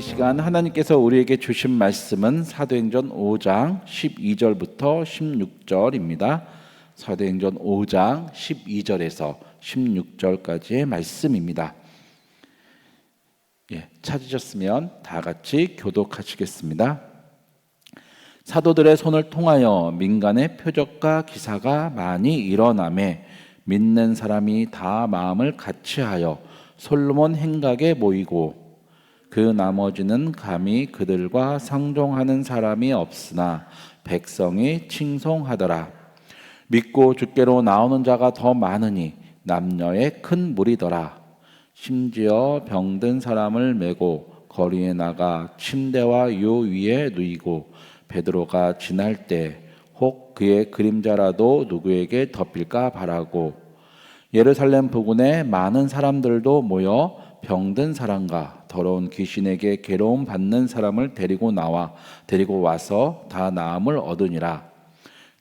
이 시간 하나님께서 우리에게 주신 말씀은 사도행전 5장 12절부터 16절입니다. 사도행전 5장 12절에서 16절까지의 말씀입니다. 찾으셨으면 다 같이 교독하시겠습니다. 사도들의 손을 통하여 민간의 표적과 기사가 많이 일어나매 믿는 사람이 다 마음을 같이하여 솔로몬 행각에 모이고 그 나머지는 감히 그들과 상종하는 사람이 없으나 백성이 칭송하더라. 믿고 주께로 나오는 자가 더 많으니 남녀의 큰 무리더라. 심지어 병든 사람을 메고 거리에 나가 침대와 요 위에 누이고 베드로가 지날 때 혹 그의 그림자라도 누구에게 덮일까 바라고 예루살렘 부근에 많은 사람들도 모여 병든 사람과 더러운 귀신에게 괴로움 받는 사람을 데리고 와서 다 나음을 얻으니라.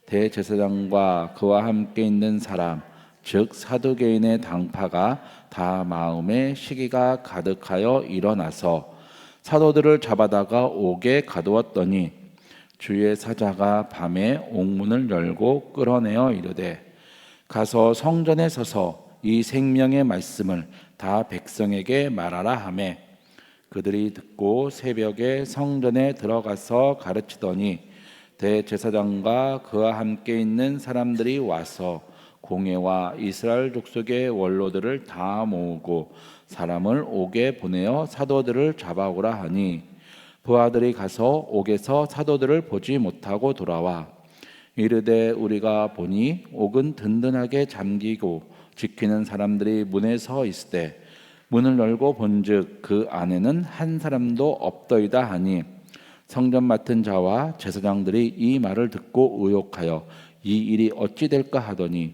대제사장과 그와 함께 있는 사람 즉 사두개인의 당파가 다 마음에 시기가 가득하여 일어나서 사도들을 잡아다가 옥에 가두었더니 주의 사자가 밤에 옥문을 열고 끌어내어 이르되 가서 성전에 서서 이 생명의 말씀을 다 백성에게 말하라 하매 그들이 듣고 새벽에 성전에 들어가서 가르치더니 대제사장과 그와 함께 있는 사람들이 와서 공회와 이스라엘 족속의 원로들을 다 모으고 사람을 옥에 보내어 사도들을 잡아오라 하니 부하들이 가서 옥에서 사도들을 보지 못하고 돌아와 이르되 우리가 보니 옥은 든든하게 잠기고 지키는 사람들이 문에 서 있으되 문을 열고 본즉 그 안에는 한 사람도 없더이다 하니 성전 맡은 자와 제사장들이 이 말을 듣고 의혹하여 이 일이 어찌 될까 하더니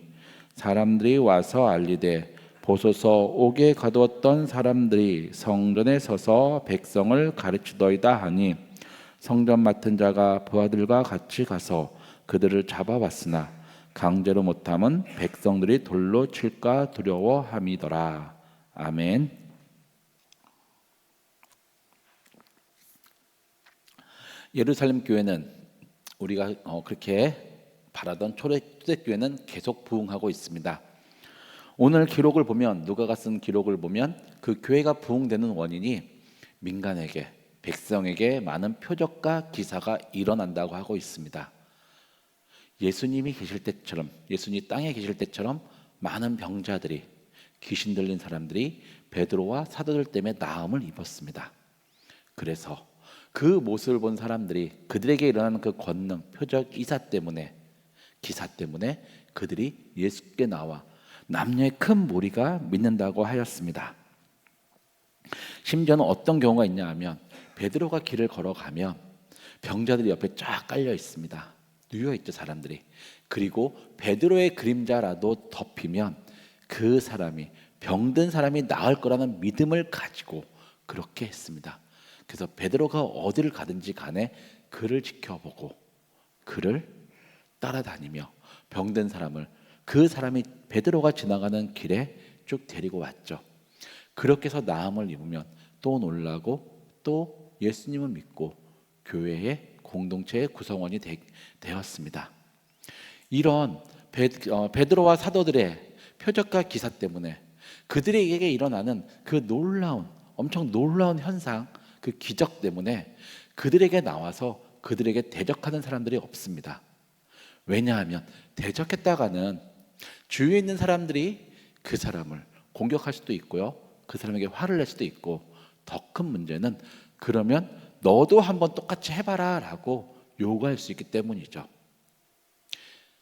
사람들이 와서 알리되 보소서 옥에 가두었던 사람들이 성전에 서서 백성을 가르치더이다 하니 성전 맡은 자가 부하들과 같이 가서 그들을 잡아왔으나 강제로 못함은 백성들이 돌로 칠까 두려워함이더라. 아멘. 예루살렘 교회는 우리가 그렇게 바라던 초대교회는 계속 부흥하고 있습니다. 오늘 기록을 보면 누가가 쓴 기록을 보면 그 교회가 부흥되는 원인이 민간에게 백성에게 많은 표적과 기사가 일어난다고 하고 있습니다. 예수님이 계실 때처럼 예수님이 땅에 계실 때처럼 많은 병자들이 귀신 들린 사람들이 베드로와 사도들 때문에 나음을 입었습니다. 그래서 그 모습을 본 사람들이 그들에게 일어나는 그 권능, 표적, 기사 때문에 그들이 예수께 나와 남녀의 큰 무리가 믿는다고 하였습니다. 심지어는 어떤 경우가 있냐 하면 베드로가 길을 걸어가면 병자들이 옆에 쫙 깔려 있습니다. 누워 있죠, 사람들이. 그리고 베드로의 그림자라도 덮이면 그 사람이 병든 사람이 나을 거라는 믿음을 가지고 그렇게 했습니다. 그래서 베드로가 어디를 가든지 간에 그를 지켜보고 그를 따라다니며 병든 사람을 그 사람이 베드로가 지나가는 길에 쭉 데리고 왔죠. 그렇게 해서 나음을 입으면 또 놀라고 또 예수님을 믿고 교회의 공동체의 구성원이 되었습니다. 이런 베드로와 사도들의 표적과 기사 때문에 그들에게 일어나는 그 엄청 놀라운 현상, 그 기적 때문에 그들에게 나와서 그들에게 대적하는 사람들이 없습니다. 왜냐하면 대적했다가는 주위에 있는 사람들이 그 사람을 공격할 수도 있고요, 그 사람에게 화를 낼 수도 있고, 더 큰 문제는 그러면 너도 한번 똑같이 해봐라 라고 요구할 수 있기 때문이죠.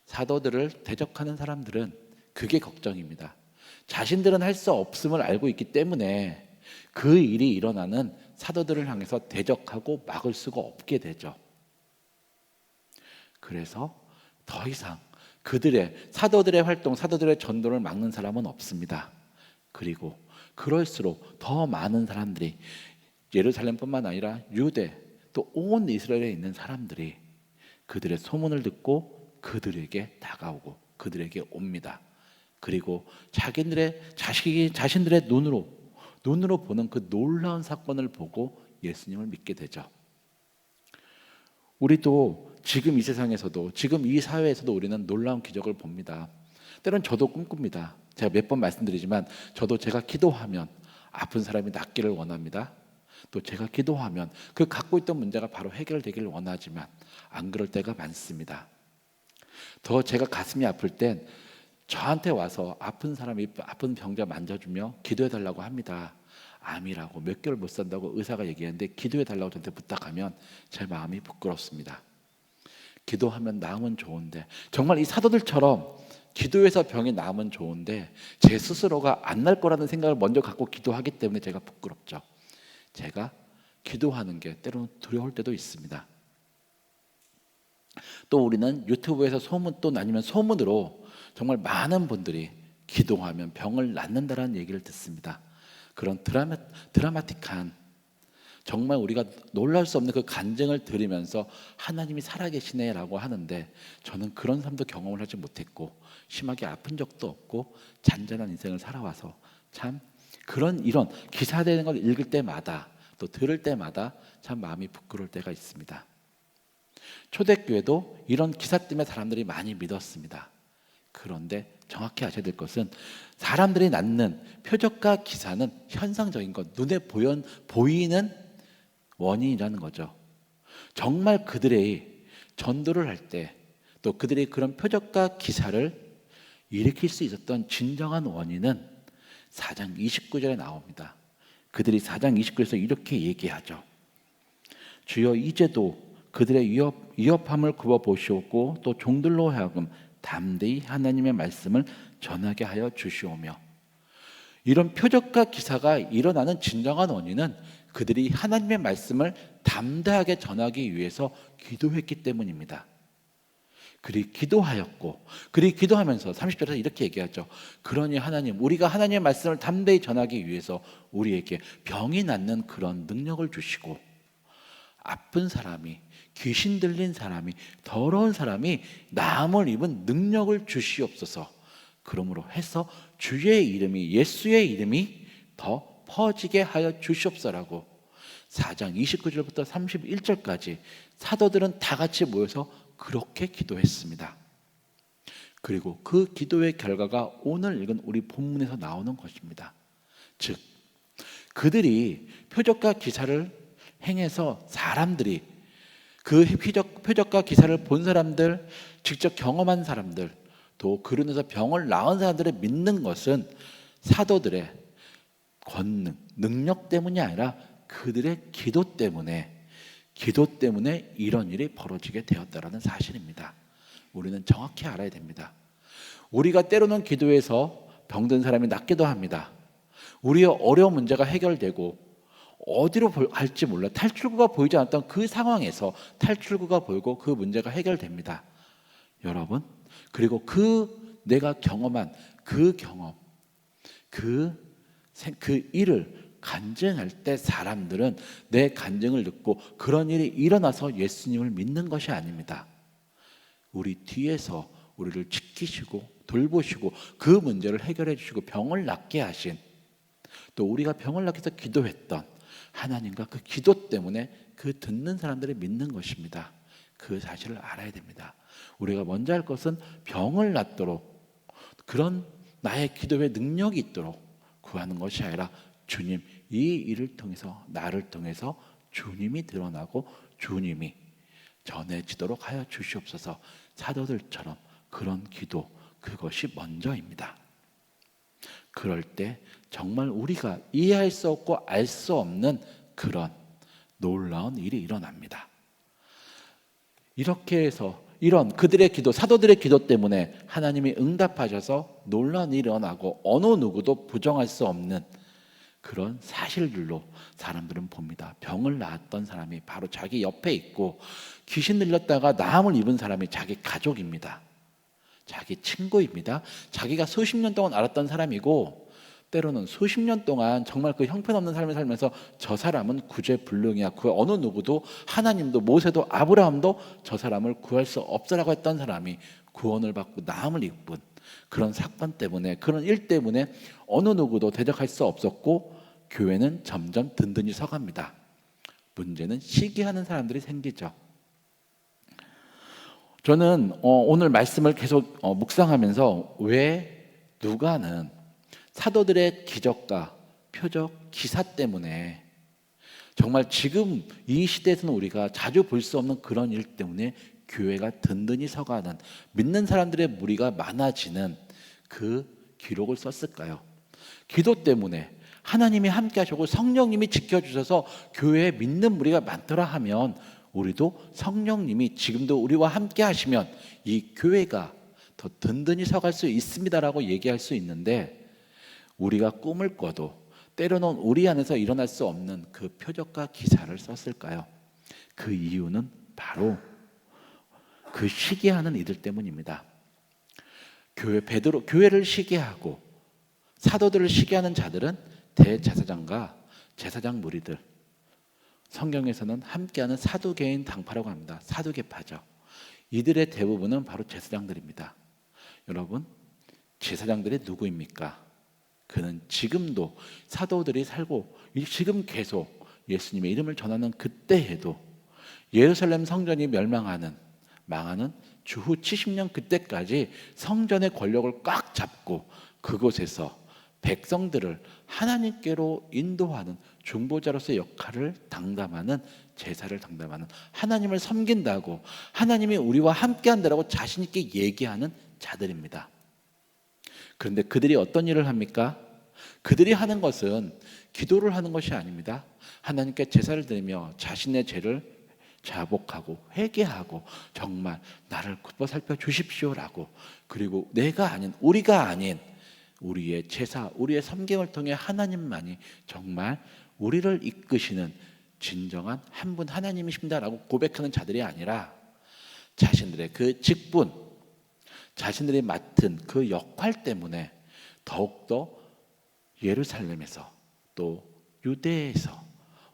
사도들을 대적하는 사람들은 그게 걱정입니다. 자신들은 할 수 없음을 알고 있기 때문에 그 일이 일어나는 사도들을 향해서 대적하고 막을 수가 없게 되죠. 그래서 더 이상 사도들의 활동, 사도들의 전도를 막는 사람은 없습니다. 그리고 그럴수록 더 많은 사람들이 예루살렘뿐만 아니라 유대 또 온 이스라엘에 있는 사람들이 그들의 소문을 듣고 그들에게 다가오고 그들에게 옵니다. 그리고 자신들의 눈으로 보는 그 놀라운 사건을 보고 예수님을 믿게 되죠. 우리도 지금 이 세상에서도, 지금 이 사회에서도 우리는 놀라운 기적을 봅니다. 때론 저도 꿈꿉니다. 제가 몇 번 말씀드리지만 저도 제가 기도하면 아픈 사람이 낫기를 원합니다. 또 제가 기도하면 그 갖고 있던 문제가 바로 해결되기를 원하지만 안 그럴 때가 많습니다. 더 제가 가슴이 아플 땐 저한테 와서 아픈 사람이, 아픈 병자 만져주며 기도해달라고 합니다. 암이라고 몇 개월 못 산다고 의사가 얘기하는데 기도해달라고 저한테 부탁하면 제 마음이 부끄럽습니다. 기도하면 나으면 좋은데, 정말 이 사도들처럼 기도해서 병이 나으면 좋은데 제 스스로가 안 날 거라는 생각을 먼저 갖고 기도하기 때문에 제가 부끄럽죠. 제가 기도하는 게 때로는 두려울 때도 있습니다. 또 우리는 유튜브에서 소문, 또 아니면 소문으로 정말 많은 분들이 기도하면 병을 낫는다라는 얘기를 듣습니다. 그런 드라마틱한, 정말 우리가 놀랄 수 없는 그 간증을 들으면서 하나님이 살아계시네라고 하는데, 저는 그런 삶도 경험을 하지 못했고 심하게 아픈 적도 없고 잔잔한 인생을 살아와서 참 이런 기사되는 걸 읽을 때마다 또 들을 때마다 참 마음이 부끄러울 때가 있습니다. 초대교회도 이런 기사 때문에 사람들이 많이 믿었습니다. 그런데 정확히 아셔야 될 것은, 사람들이 낳는 표적과 기사는 현상적인 것, 눈에 보이는 원인이라는 거죠. 정말 그들의 전도를 할 때, 또 그들의 그런 표적과 기사를 일으킬 수 있었던 진정한 원인은 4장 29절에 나옵니다. 그들이 4장 29절에서 이렇게 얘기하죠. 주여, 이제도 그들의 위협함을 굽어 보시옵고 또 종들로 하여금 담대히 하나님의 말씀을 전하게 하여 주시오며. 이런 표적과 기사가 일어나는 진정한 원인은 그들이 하나님의 말씀을 담대하게 전하기 위해서 기도했기 때문입니다. 그리 기도하였고, 그리 기도하면서 30절에서 이렇게 얘기하죠. 그러니 하나님, 우리가 하나님의 말씀을 담대히 전하기 위해서 우리에게 병이 낫는 그런 능력을 주시고, 아픈 사람이, 귀신 들린 사람이, 더러운 사람이 나음을 입은 능력을 주시옵소서. 그러므로 해서 주의 이름이, 예수의 이름이 더 퍼지게 하여 주시옵소서라고 4장 29절부터 31절까지 사도들은 다 같이 모여서 그렇게 기도했습니다. 그리고 그 기도의 결과가 오늘 읽은 우리 본문에서 나오는 것입니다. 즉, 그들이 표적과 기사를 행해서 사람들이, 그 표적과 기사를 본 사람들, 직접 경험한 사람들, 또 그러면서 병을 나은 사람들을 믿는 것은 사도들의 권능, 능력 때문이 아니라 그들의 기도 때문에 이런 일이 벌어지게 되었다라는 사실입니다. 우리는 정확히 알아야 됩니다. 우리가 때로는 기도해서 병든 사람이 낫기도 합니다. 우리의 어려운 문제가 해결되고 어디로 갈지 몰라 탈출구가 보이지 않았던 그 상황에서 탈출구가 보이고 그 문제가 해결됩니다. 여러분, 그리고 내가 경험한 그 경험, 그 일을 간증할 때 사람들은 내 간증을 듣고 그런 일이 일어나서 예수님을 믿는 것이 아닙니다. 우리 뒤에서 우리를 지키시고 돌보시고 그 문제를 해결해 주시고 병을 낫게 하신, 또 우리가 병을 낫게 해서 기도했던 하나님과 그 기도 때문에 그 듣는 사람들이 믿는 것입니다. 그 사실을 알아야 됩니다. 우리가 먼저 할 것은 병을 낫도록, 그런 나의 기도의 능력이 있도록 구하는 것이 아니라, 주님, 이 일을 통해서, 나를 통해서 주님이 드러나고 주님이 전해지도록 하여 주시옵소서. 사도들처럼 그런 기도, 그것이 먼저입니다. 그럴 때 정말 우리가 이해할 수 없고 알 수 없는 그런 놀라운 일이 일어납니다. 이렇게 해서 이런 그들의 기도, 사도들의 기도 때문에 하나님이 응답하셔서 놀라운 일이 일어나고 어느 누구도 부정할 수 없는 그런 사실들로 사람들은 봅니다. 병을 낳았던 사람이 바로 자기 옆에 있고, 귀신 들렸다가 나음을 입은 사람이 자기 가족입니다. 자기 친구입니다. 자기가 수십 년 동안 알았던 사람이고, 때로는 수십 년 동안 정말 그 형편없는 삶을 살면서 저 사람은 구제불능이야, 그 어느 누구도, 하나님도, 모세도, 아브라함도 저 사람을 구할 수 없으라고 했던 사람이 구원을 받고 나음을 입은 그런 사건 때문에, 그런 일 때문에 어느 누구도 대적할 수 없었고 교회는 점점 든든히 서갑니다. 문제는 시기하는 사람들이 생기죠. 저는 오늘 말씀을 계속 묵상하면서 왜 누가는 사도들의 기적과 표적, 기사 때문에 정말 지금 이 시대에서는 우리가 자주 볼 수 없는 그런 일 때문에 교회가 든든히 서가는, 믿는 사람들의 무리가 많아지는 그 기록을 썼을까요? 기도 때문에 하나님이 함께 하시고 성령님이 지켜주셔서 교회에 믿는 무리가 많더라 하면 우리도 성령님이 지금도 우리와 함께 하시면 이 교회가 더 든든히 서갈 수 있습니다라고 얘기할 수 있는데, 우리가 꿈을 꿔도 때로는 우리 안에서 일어날 수 없는 그 표적과 기사를 썼을까요? 그 이유는 바로 그 시기하는 이들 때문입니다. 교회를 시기하고 사도들을 시기하는 자들은 대제사장과 제사장 무리들, 성경에서는 함께하는 사두개인 당파라고 합니다. 사두개파죠. 이들의 대부분은 바로 제사장들입니다. 여러분, 제사장들이 누구입니까? 그는 지금도 사도들이 살고 지금 계속 예수님의 이름을 전하는 그때에도 예루살렘 성전이 망하는 주후 70년 그때까지 성전의 권력을 꽉 잡고 그곳에서 백성들을 하나님께로 인도하는 중보자로서의 역할을 당담하는, 제사를 당담하는, 하나님을 섬긴다고, 하나님이 우리와 함께한다라고 자신 있게 얘기하는 자들입니다. 그런데 그들이 어떤 일을 합니까? 그들이 하는 것은 기도를 하는 것이 아닙니다. 하나님께 제사를 드리며 자신의 죄를 자복하고 회개하고 정말 나를 굽어 살펴 주십시오라고, 그리고 내가 아닌, 우리가 아닌 우리의 제사, 우리의 섬김을 통해 하나님만이 정말 우리를 이끄시는 진정한 한 분 하나님이십니다라고 고백하는 자들이 아니라 자신들의 그 직분, 자신들이 맡은 그 역할 때문에 더욱더 예루살렘에서 또 유대에서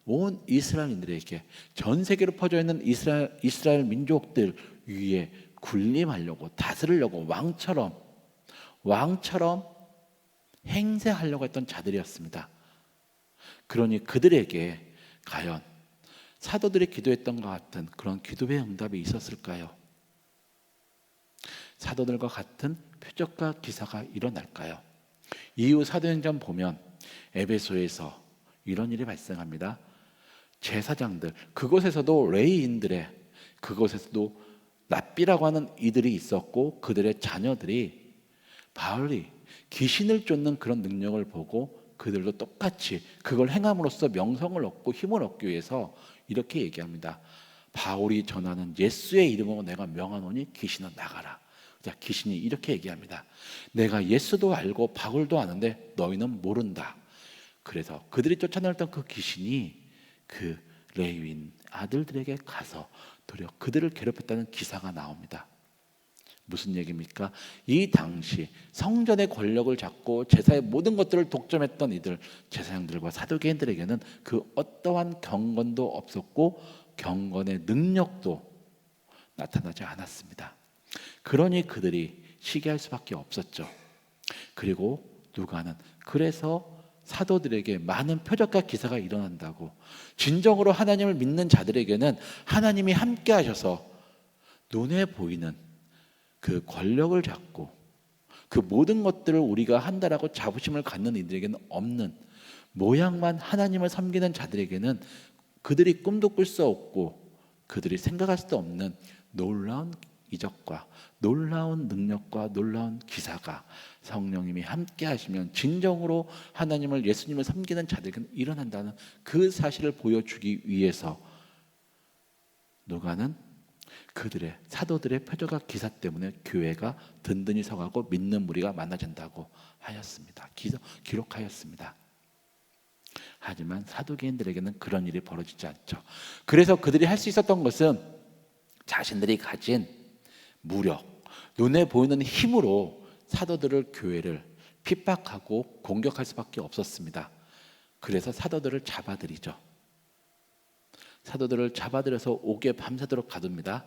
온 이스라엘인들에게, 전 세계로 퍼져 있는 이스라엘 민족들 위에 군림하려고, 다스리려고 왕처럼 행세하려고 했던 자들이었습니다. 그러니 그들에게 과연 사도들이 기도했던 것 같은 그런 기도의 응답이 있었을까요? 사도들과 같은 표적과 기사가 일어날까요? 이후 사도행전 보면 에베소에서 이런 일이 발생합니다. 제사장들, 그곳에서도 레위인들의, 그곳에서도 랍비라고 하는 이들이 있었고 그들의 자녀들이 바울이 귀신을 쫓는 그런 능력을 보고 그들도 똑같이 그걸 행함으로써 명성을 얻고 힘을 얻기 위해서 이렇게 얘기합니다. 바울이 전하는 예수의 이름으로 내가 명하노니 귀신은 나가라. 자, 귀신이 이렇게 얘기합니다. 내가 예수도 알고 바울도 아는데 너희는 모른다. 그래서 그들이 쫓아내었던 그 귀신이 그 레위인 아들들에게 가서 도리어 그들을 괴롭혔다는 기사가 나옵니다. 무슨 얘기입니까? 이 당시 성전의 권력을 잡고 제사의 모든 것들을 독점했던 이들, 제사장들과 사두개인들에게는 그 어떠한 경건도 없었고 경건의 능력도 나타나지 않았습니다. 그러니 그들이 시기할 수밖에 없었죠. 그리고 누가는 그래서 사도들에게 많은 표적과 기사가 일어난다고, 진정으로 하나님을 믿는 자들에게는 하나님이 함께 하셔서 눈에 보이는 그 권력을 잡고 그 모든 것들을 우리가 한다라고 자부심을 갖는 이들에게는 없는, 모양만 하나님을 섬기는 자들에게는 그들이 꿈도 꿀 수 없고 그들이 생각할 수도 없는 놀라운 이적과 놀라운 능력과 놀라운 기사가 성령님이 함께 하시면 진정으로 하나님을, 예수님을 섬기는 자들에게는 일어난다는 그 사실을 보여주기 위해서 누가는 그들의, 사도들의 표적과 기사 때문에 교회가 든든히 서가고 믿는 무리가 많아진다고 하였습니다. 기록하였습니다. 하지만 사두개인들에게는 그런 일이 벌어지지 않죠. 그래서 그들이 할 수 있었던 것은 자신들이 가진 무력, 눈에 보이는 힘으로 사도들을, 교회를 핍박하고 공격할 수밖에 없었습니다. 그래서 사도들을 잡아들이죠. 사도들을 잡아들여서 옥에 밤새도록 가둡니다.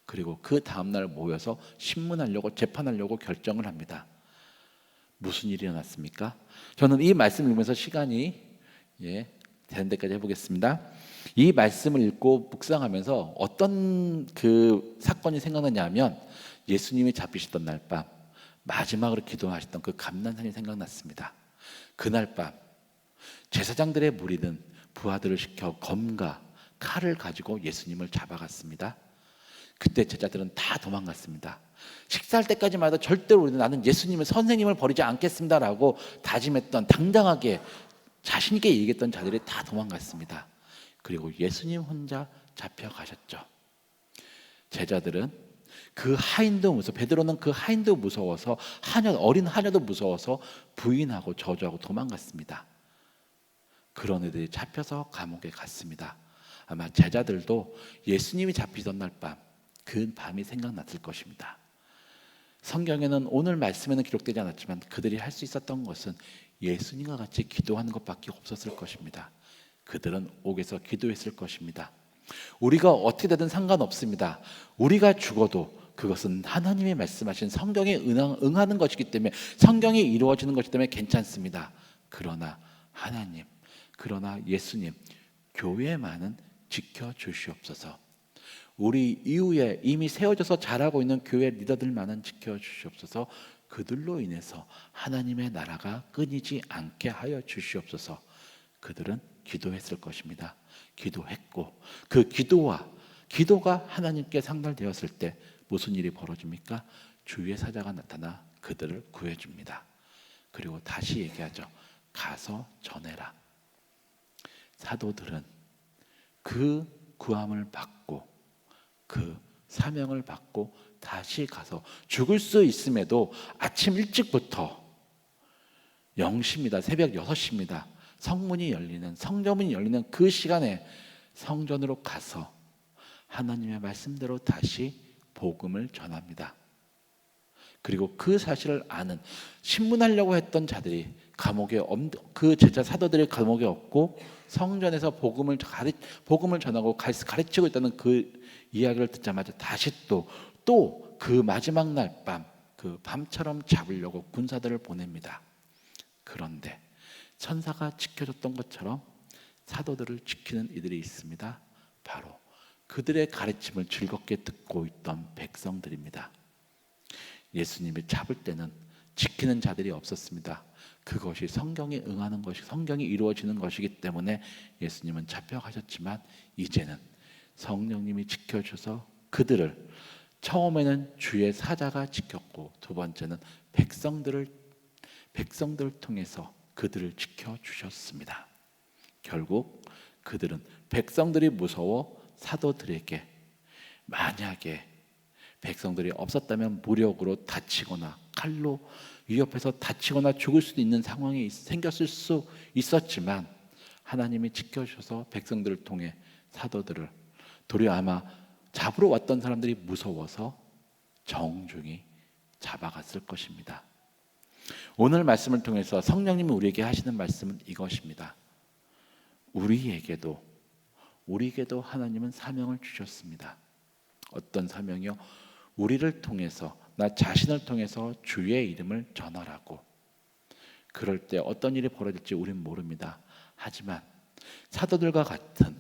그리고 그 다음날 모여서 신문하려고, 재판하려고 결정을 합니다. 무슨 일이 일어났습니까? 저는 이 말씀을 읽으면서 시간이 되는 데까지 해보겠습니다. 이 말씀을 읽고 묵상하면서 어떤 그 사건이 생각나냐면 예수님이 잡히셨던 날 밤 마지막으로 기도하셨던 그 감난산이 생각났습니다. 그날 밤 제사장들의 무리는 부하들을 시켜 검과 칼을 가지고 예수님을 잡아갔습니다. 그때 제자들은 다 도망갔습니다. 식사할 때까지만 해도 절대로 우리는 나는 예수님을 선생님을 버리지 않겠습니다라고 다짐했던, 당당하게 자신 있게 얘기했던 자들이 다 도망갔습니다. 그리고 예수님 혼자 잡혀가셨죠. 제자들은 그 하인도 무서워, 베드로는 그 하인도 무서워서, 어린 하녀도 무서워서 부인하고 저주하고 도망갔습니다. 그런 애들이 잡혀서 감옥에 갔습니다. 아마 제자들도 예수님이 잡히던 날 밤, 그 밤이 생각났을 것입니다. 성경에는 오늘 말씀에는 기록되지 않았지만 그들이 할 수 있었던 것은 예수님과 같이 기도하는 것밖에 없었을 것입니다. 그들은 옥에서 기도했을 것입니다. 우리가 어떻게 되든 상관없습니다. 우리가 죽어도 그것은 하나님이 말씀하신 성경에 응하는 것이기 때문에, 성경이 이루어지는 것이기 때문에 괜찮습니다. 그러나 하나님, 그러나 예수님, 교회만은 지켜주시옵소서. 우리 이후에 이미 세워져서 자라고 있는 교회 리더들만은 지켜주시옵소서. 그들로 인해서 하나님의 나라가 끊이지 않게 하여 주시옵소서. 그들은 기도했을 것입니다. 기도했고 그 기도가 하나님께 상달되었을 때 무슨 일이 벌어집니까? 주의 사자가 나타나 그들을 구해줍니다. 그리고 다시 얘기하죠. 가서 전해라. 사도들은 그 구함을 받고 그 사명을 받고 다시 가서 죽을 수 있음에도 아침 일찍부터 0시입니다. 새벽 6시입니다. 성문이 열리는, 성전문이 열리는 그 시간에 성전으로 가서 하나님의 말씀대로 다시 복음을 전합니다. 그리고 그 사실을 아는, 신문하려고 했던 자들이 감옥에, 그 제자 사도들이 감옥에 없고 성전에서 복음을 전하고 가르치고 있다는 그 이야기를 듣자마자 다시 또 그 마지막 날 밤, 그 밤처럼 잡으려고 군사들을 보냅니다. 그런데 천사가 지켜줬던 것처럼 사도들을 지키는 이들이 있습니다. 바로 그들의 가르침을 즐겁게 듣고 있던 백성들입니다. 예수님을 잡을 때는 지키는 자들이 없었습니다. 그것이 성경에 응하는 것이, 성경이 이루어지는 것이기 때문에 예수님은 잡혀가셨지만 이제는 성령님이 지켜주셔서 그들을, 처음에는 주의 사자가 지켰고 두 번째는 백성들을 통해서 그들을 지켜주셨습니다. 결국 그들은 백성들이 무서워 사도들에게, 만약에 백성들이 없었다면 무력으로 다치거나 칼로 위협해서 다치거나 죽을 수도 있는 상황이 생겼을 수 있었지만 하나님이 지켜주셔서 백성들을 통해 사도들을, 도리어 아마 잡으러 왔던 사람들이 무서워서 정중히 잡아갔을 것입니다. 오늘 말씀을 통해서 성령님이 우리에게 하시는 말씀은 이것입니다. 우리에게도 하나님은 사명을 주셨습니다. 어떤 사명이요? 우리를 통해서, 나 자신을 통해서 주의 이름을 전하라고. 그럴 때 어떤 일이 벌어질지 우리는 모릅니다. 하지만 사도들과 같은,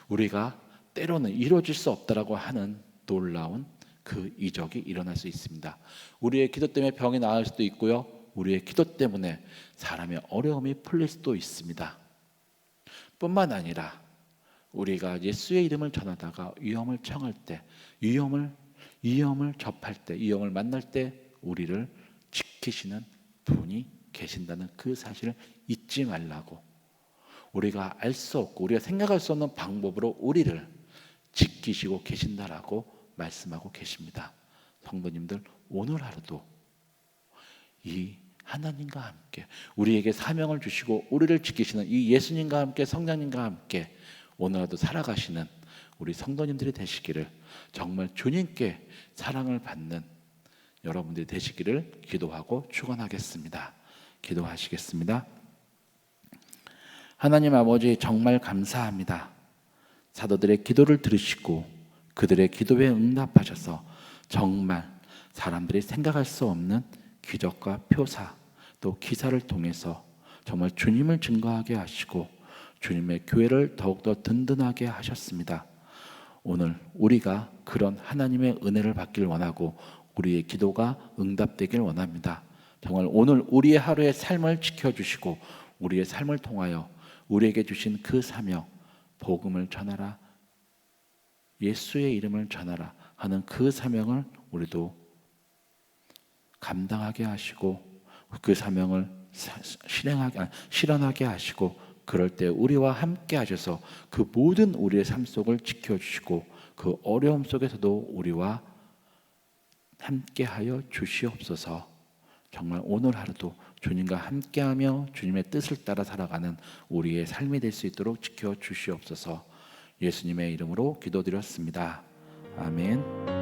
우리가 때로는 이루어질 수 없다라고 하는 놀라운 그 이적이 일어날 수 있습니다. 우리의 기도 때문에 병이 나을 수도 있고요, 우리의 기도 때문에 사람의 어려움이 풀릴 수도 있습니다. 뿐만 아니라 우리가 예수의 이름을 전하다가 위험을 청할 때, 위험을 접할 때, 위험을 만날 때 우리를 지키시는 분이 계신다는 그 사실을 잊지 말라고, 우리가 알 수 없고 우리가 생각할 수 없는 방법으로 우리를 지키시고 계신다라고 말씀하고 계십니다. 성도님들, 오늘 하루도 이 하나님과 함께 우리에게 사명을 주시고 우리를 지키시는 이 예수님과 함께, 성령님과 함께 오늘 하루도 살아가시는 우리 성도님들이 되시기를, 정말 주님께 사랑을 받는 여러분들이 되시기를 기도하고 축원하겠습니다. 기도하시겠습니다. 하나님 아버지, 정말 감사합니다. 사도들의 기도를 들으시고 그들의 기도에 응답하셔서 정말 사람들이 생각할 수 없는 기적과 표사, 또 기사를 통해서 정말 주님을 증거하게 하시고 주님의 교회를 더욱더 든든하게 하셨습니다. 오늘 우리가 그런 하나님의 은혜를 받길 원하고 우리의 기도가 응답되길 원합니다. 정말 오늘 우리의 하루의 삶을 지켜주시고 우리의 삶을 통하여 우리에게 주신 그 사명, 복음을 전하라, 예수의 이름을 전하라 하는 그 사명을 우리도 감당하게 하시고 그 사명을 실현하게 하시고, 그럴 때 우리와 함께 하셔서 그 모든 우리의 삶 속을 지켜주시고 그 어려움 속에서도 우리와 함께하여 주시옵소서. 정말 오늘 하루도 주님과 함께하며 주님의 뜻을 따라 살아가는 우리의 삶이 될 수 있도록 지켜주시옵소서. 예수님의 이름으로 기도드렸습니다. 아멘.